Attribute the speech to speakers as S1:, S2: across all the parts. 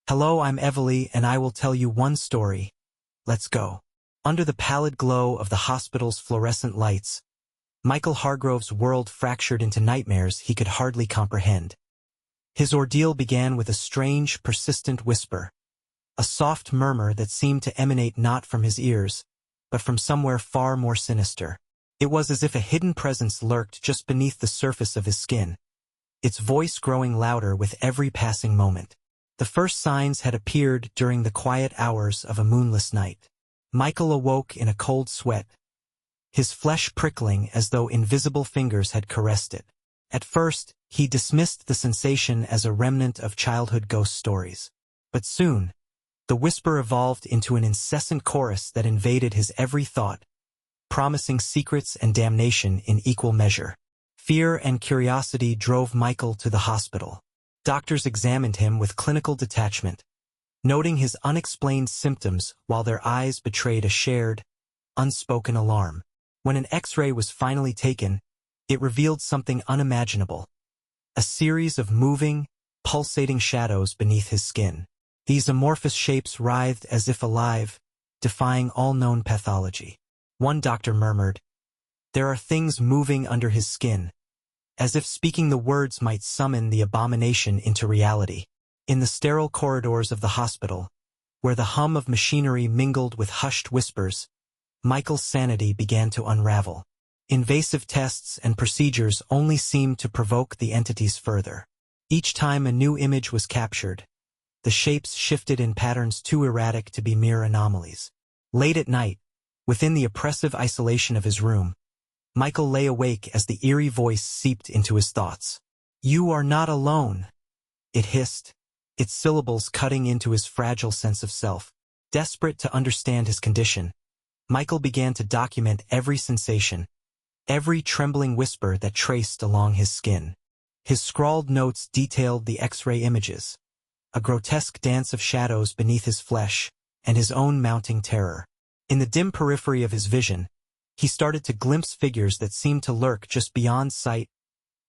S1: Hello, I'm Evely, and I will tell you one story. Let's go. Under the pallid glow of the hospital's fluorescent lights, Michael Hargrove's world fractured into nightmares he could hardly comprehend. His ordeal began with a strange, persistent whisper, a soft murmur that seemed to emanate not from his ears, but from somewhere far more sinister. It was as if a hidden presence lurked just beneath the surface of his skin, its voice growing louder with every passing moment. The first signs had appeared during the quiet hours of a moonless night. Michael awoke in a cold sweat, his flesh prickling as though invisible fingers had caressed it. At first, he dismissed the sensation as a remnant of childhood ghost stories. But soon, the whisper evolved into an incessant chorus that invaded his every thought, promising secrets and damnation in equal measure. Fear and curiosity drove Michael to the hospital. Doctors examined him with clinical detachment, noting his unexplained symptoms while their eyes betrayed a shared, unspoken alarm. When an X-ray was finally taken, it revealed something unimaginable. A series of moving, pulsating shadows beneath his skin. These amorphous shapes writhed as if alive, defying all known pathology. One doctor murmured, "There are things moving under his skin," as if speaking the words might summon the abomination into reality. In the sterile corridors of the hospital, where the hum of machinery mingled with hushed whispers, Michael's sanity began to unravel. Invasive tests and procedures only seemed to provoke the entities further. Each time a new image was captured, the shapes shifted in patterns too erratic to be mere anomalies. Late at night, within the oppressive isolation of his room, Michael lay awake as the eerie voice seeped into his thoughts. "You are not alone," it hissed, its syllables cutting into his fragile sense of self. Desperate to understand his condition, Michael began to document every sensation, every trembling whisper that traced along his skin. His scrawled notes detailed the X-ray images, a grotesque dance of shadows beneath his flesh, and his own mounting terror. In the dim periphery of his vision, he started to glimpse figures that seemed to lurk just beyond sight,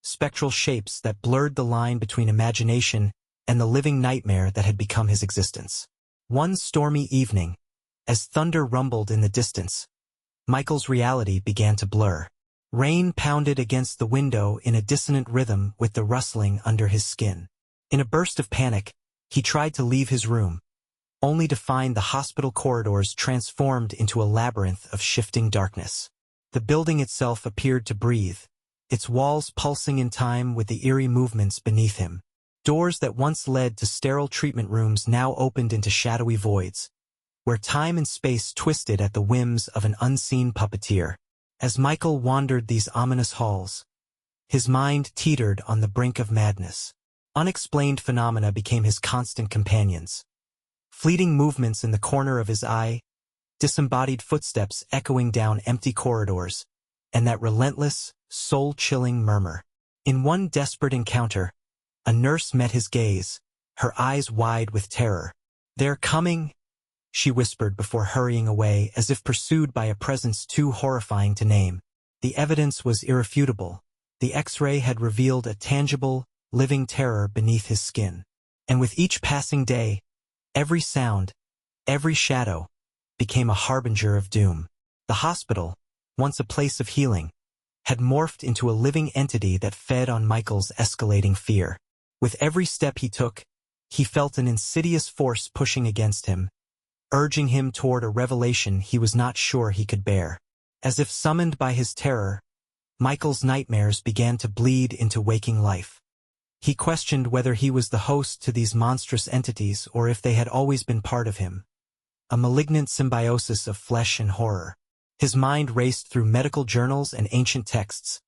S1: spectral shapes that blurred the line between imagination and the living nightmare that had become his existence. One stormy evening, as thunder rumbled in the distance, Michael's reality began to blur. Rain pounded against the window in a dissonant rhythm with the rustling under his skin. In a burst of panic, he tried to leave his room, only to find the hospital corridors transformed into a labyrinth of shifting darkness. The building itself appeared to breathe, its walls pulsing in time with the eerie movements beneath him. Doors that once led to sterile treatment rooms now opened into shadowy voids, where time and space twisted at the whims of an unseen puppeteer. As Michael wandered these ominous halls, his mind teetered on the brink of madness. Unexplained phenomena became his constant companions. Fleeting movements in the corner of his eye, disembodied footsteps echoing down empty corridors, and that relentless, soul-chilling murmur. In one desperate encounter, a nurse met his gaze, her eyes wide with terror. "They're coming," she whispered before hurrying away as if pursued by a presence too horrifying to name. The evidence was irrefutable. The X-ray had revealed a tangible, living terror beneath his skin. And with each passing day, every sound, every shadow, became a harbinger of doom. The hospital, once a place of healing, had morphed into a living entity that fed on Michael's escalating fear. With every step he took, he felt an insidious force pushing against him, urging him toward a revelation he was not sure he could bear. As if summoned by his terror, Michael's nightmares began to bleed into waking life. He questioned whether he was the host to these monstrous entities or if they had always been part of him, a malignant symbiosis of flesh and horror. His mind raced through medical journals and ancient texts,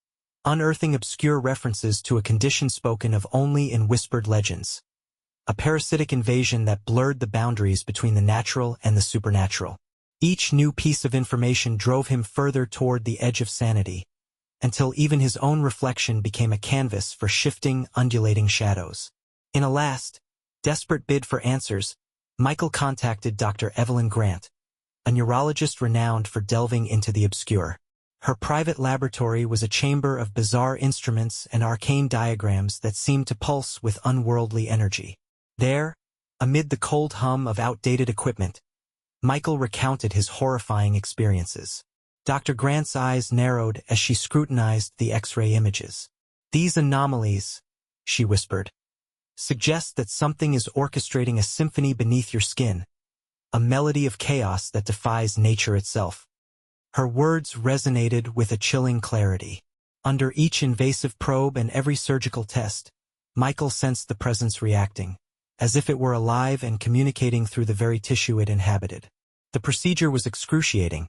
S1: unearthing obscure references to a condition spoken of only in whispered legends, a parasitic invasion that blurred the boundaries between the natural and the supernatural. Each new piece of information drove him further toward the edge of sanity, until even his own reflection became a canvas for shifting, undulating shadows. In a last, desperate bid for answers, Michael contacted Dr. Evelyn Grant, a neurologist renowned for delving into the obscure. Her private laboratory was a chamber of bizarre instruments and arcane diagrams that seemed to pulse with unworldly energy. There, Amid the cold hum of outdated equipment, Michael recounted his horrifying experiences. Dr. Grant's eyes narrowed as she scrutinized the X-ray images. "These anomalies," she whispered, "suggest that something is orchestrating a symphony beneath your skin, a melody of chaos that defies nature itself." Her words resonated with a chilling clarity. Under each invasive probe and every surgical test, Michael sensed the presence reacting, as if it were alive and communicating through the very tissue it inhabited. The procedure was excruciating,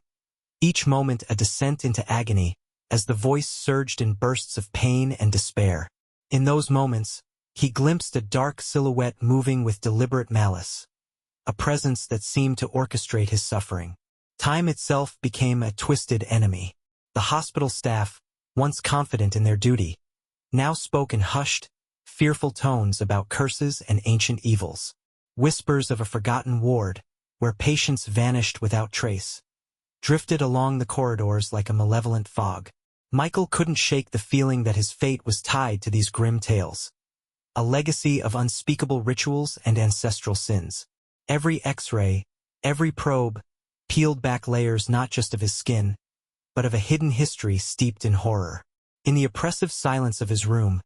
S1: each moment a descent into agony, as the voice surged in bursts of pain and despair. In those moments, he glimpsed a dark silhouette moving with deliberate malice, a presence that seemed to orchestrate his suffering. Time itself became a twisted enemy. The hospital staff, once confident in their duty, now spoke in hushed, fearful tones about curses and ancient evils. Whispers of a forgotten ward, where patients vanished without trace, drifted along the corridors like a malevolent fog. Michael couldn't shake the feeling that his fate was tied to these grim tales, a legacy of unspeakable rituals and ancestral sins. Every X-ray, every probe, peeled back layers not just of his skin, but of a hidden history steeped in horror. In the oppressive silence of his room,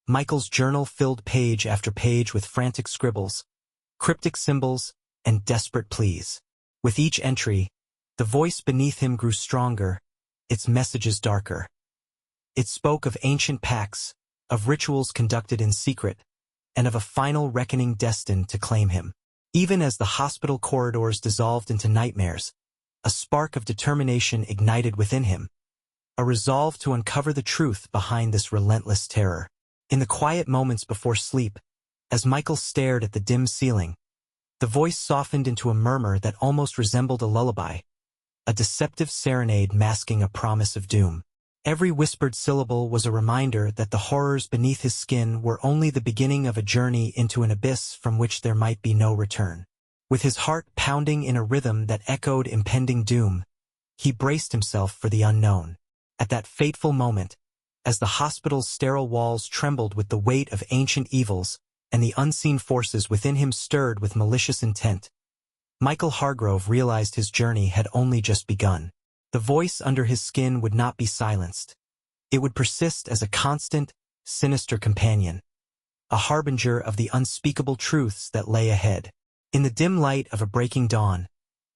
S1: Michael's journal filled page after page with frantic scribbles, cryptic symbols, and desperate pleas. With each entry, the voice beneath him grew stronger, its messages darker. It spoke of ancient pacts, of rituals conducted in secret, and of a final reckoning destined to claim him. Even as the hospital corridors dissolved into nightmares, a spark of determination ignited within him, a resolve to uncover the truth behind this relentless terror. In the quiet moments before sleep, as Michael stared at the dim ceiling, the voice softened into a murmur that almost resembled a lullaby, a deceptive serenade masking a promise of doom. Every whispered syllable was a reminder that the horrors beneath his skin were only the beginning of a journey into an abyss from which there might be no return. With his heart pounding in a rhythm that echoed impending doom, he braced himself for the unknown. At that fateful moment, as the hospital's sterile walls trembled with the weight of ancient evils and the unseen forces within him stirred with malicious intent, Michael Hargrove realized his journey had only just begun. The voice under his skin would not be silenced. It would persist as a constant, sinister companion, a harbinger of the unspeakable truths that lay ahead. In the dim light of a breaking dawn,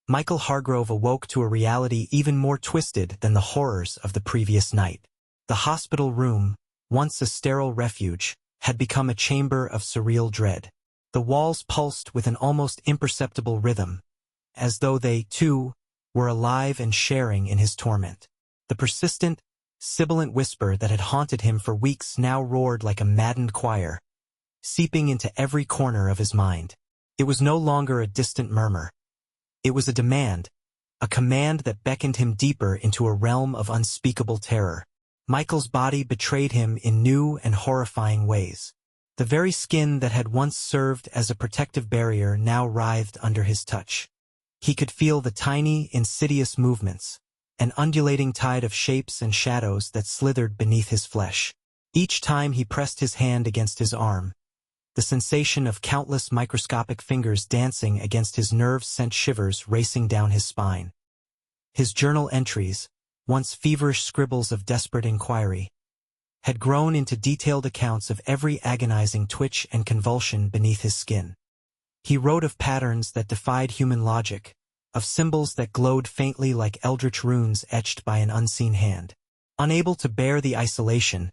S1: Michael Hargrove awoke to a reality even more twisted than the horrors of the previous night. The hospital room, once a sterile refuge, had become a chamber of surreal dread. The walls pulsed with an almost imperceptible rhythm, as though they, too, were alive and sharing in his torment. The persistent, sibilant whisper that had haunted him for weeks now roared like a maddened choir, seeping into every corner of his mind. It was no longer a distant murmur. It was a demand, a command that beckoned him deeper into a realm of unspeakable terror. Michael's body betrayed him in new and horrifying ways. The very skin that had once served as a protective barrier now writhed under his touch. He could feel the tiny, insidious movements, an undulating tide of shapes and shadows that slithered beneath his flesh. Each time he pressed his hand against his arm, the sensation of countless microscopic fingers dancing against his nerves sent shivers racing down his spine. His journal entries, once feverish scribbles of desperate inquiry, had grown into detailed accounts of every agonizing twitch and convulsion beneath his skin. He wrote of patterns that defied human logic, of symbols that glowed faintly like eldritch runes etched by an unseen hand. Unable to bear the isolation,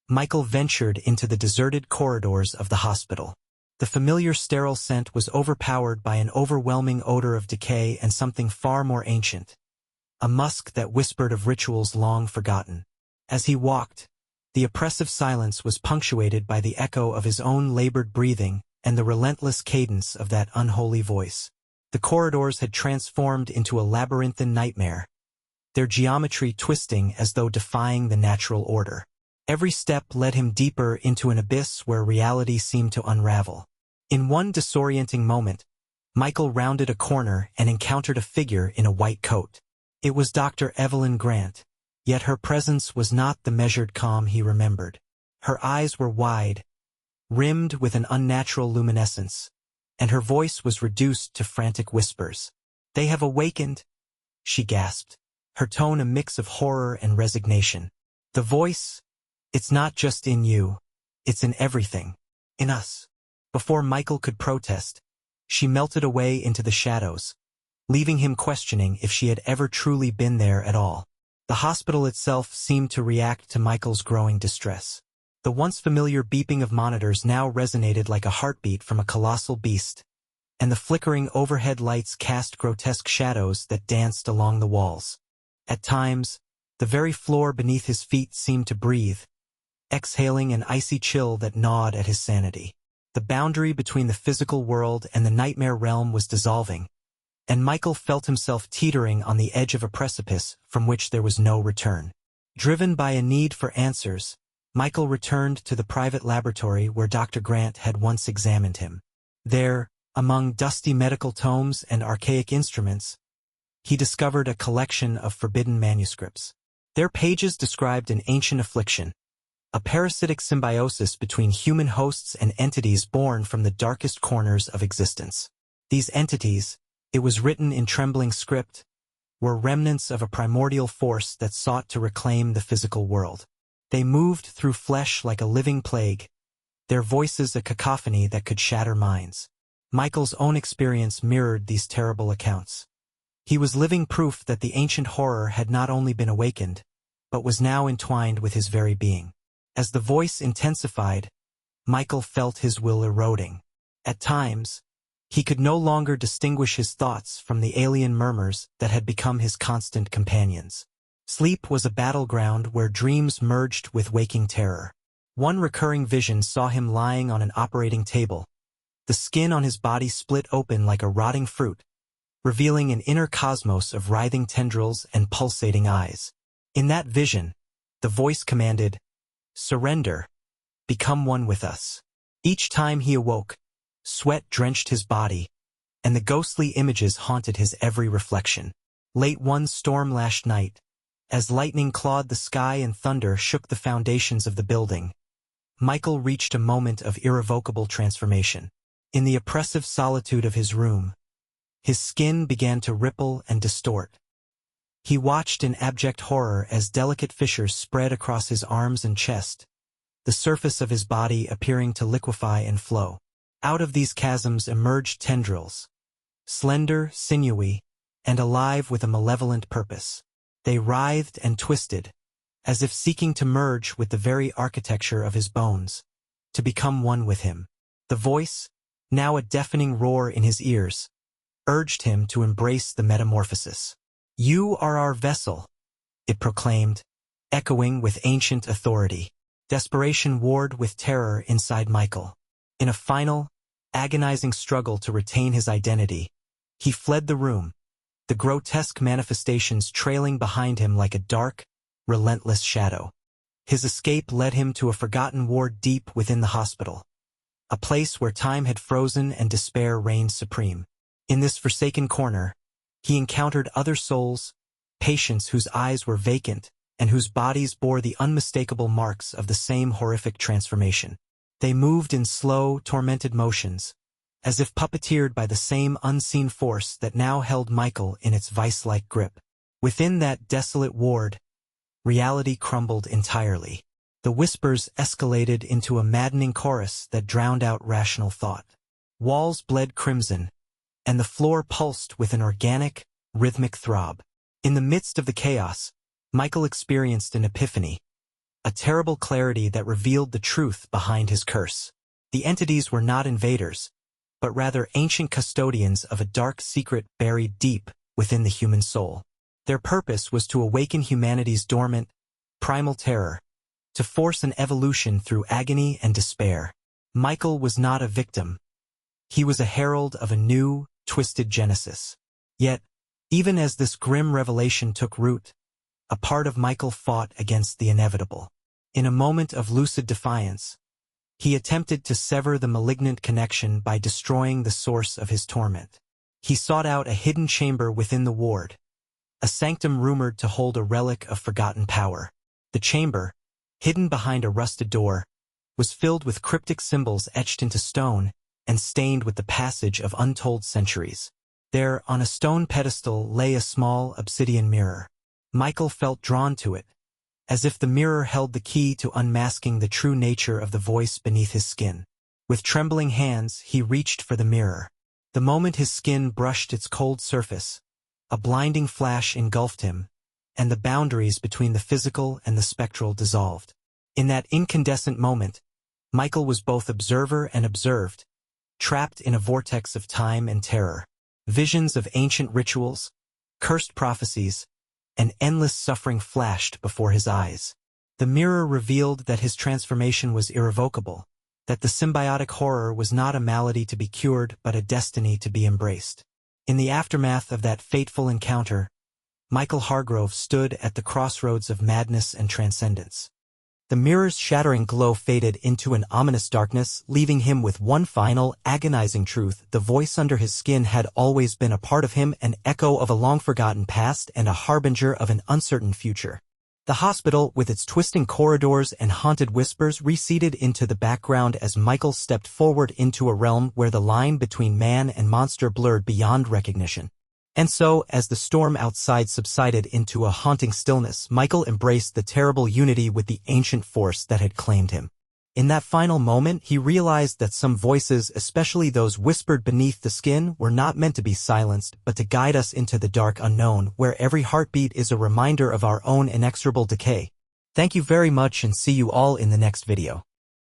S1: Michael ventured into the deserted corridors of the hospital. The familiar sterile scent was overpowered by an overwhelming odor of decay and something far more ancient, a musk that whispered of rituals long forgotten. As he walked, the oppressive silence was punctuated by the echo of his own labored breathing and the relentless cadence of that unholy voice. The corridors had transformed into a labyrinthine nightmare, their geometry twisting as though defying the natural order. Every step led him deeper into an abyss where reality seemed to unravel. In one disorienting moment, Michael rounded a corner and encountered a figure in a white coat. It was Dr. Evelyn Grant, yet her presence was not the measured calm he remembered. Her eyes were wide, rimmed with an unnatural luminescence, and her voice was reduced to frantic whispers. "They have awakened," she gasped, her tone a mix of horror and resignation. The voice, "It's not just in you, it's in everything. In us." Before Michael could protest, she melted away into the shadows, leaving him questioning if she had ever truly been there at all. The hospital itself seemed to react to Michael's growing distress. The once familiar beeping of monitors now resonated like a heartbeat from a colossal beast, and the flickering overhead lights cast grotesque shadows that danced along the walls. At times, the very floor beneath his feet seemed to breathe, exhaling an icy chill that gnawed at his sanity. The boundary between the physical world and the nightmare realm was dissolving, and Michael felt himself teetering on the edge of a precipice from which there was no return. Driven by a need for answers, Michael returned to the private laboratory where Dr. Grant had once examined him. There, among dusty medical tomes and archaic instruments, he discovered a collection of forbidden manuscripts. Their pages described an ancient affliction, a parasitic symbiosis between human hosts and entities born from the darkest corners of existence. These entities, it was written in trembling script, were remnants of a primordial force that sought to reclaim the physical world. They moved through flesh like a living plague, their voices a cacophony that could shatter minds. Michael's own experience mirrored these terrible accounts. He was living proof that the ancient horror had not only been awakened, but was now entwined with his very being. As the voice intensified, Michael felt his will eroding. At times, he could no longer distinguish his thoughts from the alien murmurs that had become his constant companions. Sleep was a battleground where dreams merged with waking terror. One recurring vision saw him lying on an operating table, the skin on his body split open like a rotting fruit, revealing an inner cosmos of writhing tendrils and pulsating eyes. In that vision, the voice commanded, "Surrender. Become one with us." Each time he awoke, sweat drenched his body, and the ghostly images haunted his every reflection. Late one storm-lashed night, as lightning clawed the sky and thunder shook the foundations of the building, Michael reached a moment of irrevocable transformation. In the oppressive solitude of his room, his skin began to ripple and distort. He watched in abject horror as delicate fissures spread across his arms and chest, the surface of his body appearing to liquefy and flow. Out of these chasms emerged tendrils, slender, sinewy, and alive with a malevolent purpose. They writhed and twisted, as if seeking to merge with the very architecture of his bones, to become one with him. The voice, now a deafening roar in his ears, urged him to embrace the metamorphosis. "You are our vessel," it proclaimed, echoing with ancient authority. Desperation warred with terror inside Michael. In a final, agonizing struggle to retain his identity, he fled the room, the grotesque manifestations trailing behind him like a dark, relentless shadow. His escape led him to a forgotten ward deep within the hospital, a place where time had frozen and despair reigned supreme. In this forsaken corner, he encountered other souls, patients whose eyes were vacant and whose bodies bore the unmistakable marks of the same horrific transformation. They moved in slow, tormented motions, as if puppeteered by the same unseen force that now held Michael in its vice-like grip. Within that desolate ward, reality crumbled entirely. The whispers escalated into a maddening chorus that drowned out rational thought. Walls bled crimson, and the floor pulsed with an organic, rhythmic throb. In the midst of the chaos, Michael experienced an epiphany, a terrible clarity that revealed the truth behind his curse. The entities were not invaders, but rather ancient custodians of a dark secret buried deep within the human soul. Their purpose was to awaken humanity's dormant, primal terror, to force an evolution through agony and despair. Michael was not a victim. He was a herald of a new, twisted genesis. Yet, even as this grim revelation took root, a part of Michael fought against the inevitable. In a moment of lucid defiance, he attempted to sever the malignant connection by destroying the source of his torment. He sought out a hidden chamber within the ward, a sanctum rumored to hold a relic of forgotten power. The chamber, hidden behind a rusted door, was filled with cryptic symbols etched into stone and stained with the passage of untold centuries. There, on a stone pedestal, lay a small obsidian mirror. Michael felt drawn to it, as if the mirror held the key to unmasking the true nature of the voice beneath his skin. With trembling hands, he reached for the mirror. The moment his skin brushed its cold surface, a blinding flash engulfed him, and the boundaries between the physical and the spectral dissolved. In that incandescent moment, Michael was both observer and observed, trapped in a vortex of time and terror. Visions of ancient rituals, cursed prophecies, and endless suffering flashed before his eyes. The mirror revealed that his transformation was irrevocable, that the symbiotic horror was not a malady to be cured but a destiny to be embraced. In the aftermath of that fateful encounter, Michael Hargrove stood at the crossroads of madness and transcendence. The mirror's shattering glow faded into an ominous darkness, leaving him with one final, agonizing truth: the voice under his skin had always been a part of him, an echo of a long-forgotten past and a harbinger of an uncertain future. The hospital, with its twisting corridors and haunted whispers, receded into the background as Michael stepped forward into a realm where the line between man and monster blurred beyond recognition. And so, as the storm outside subsided into a haunting stillness, Michael embraced the terrible unity with the ancient force that had claimed him. In that final moment, he realized that some voices, especially those whispered beneath the skin, were not meant to be silenced, but to guide us into the dark unknown, where every heartbeat is a reminder of our own inexorable decay. Thank you very much, and see you all in the next video.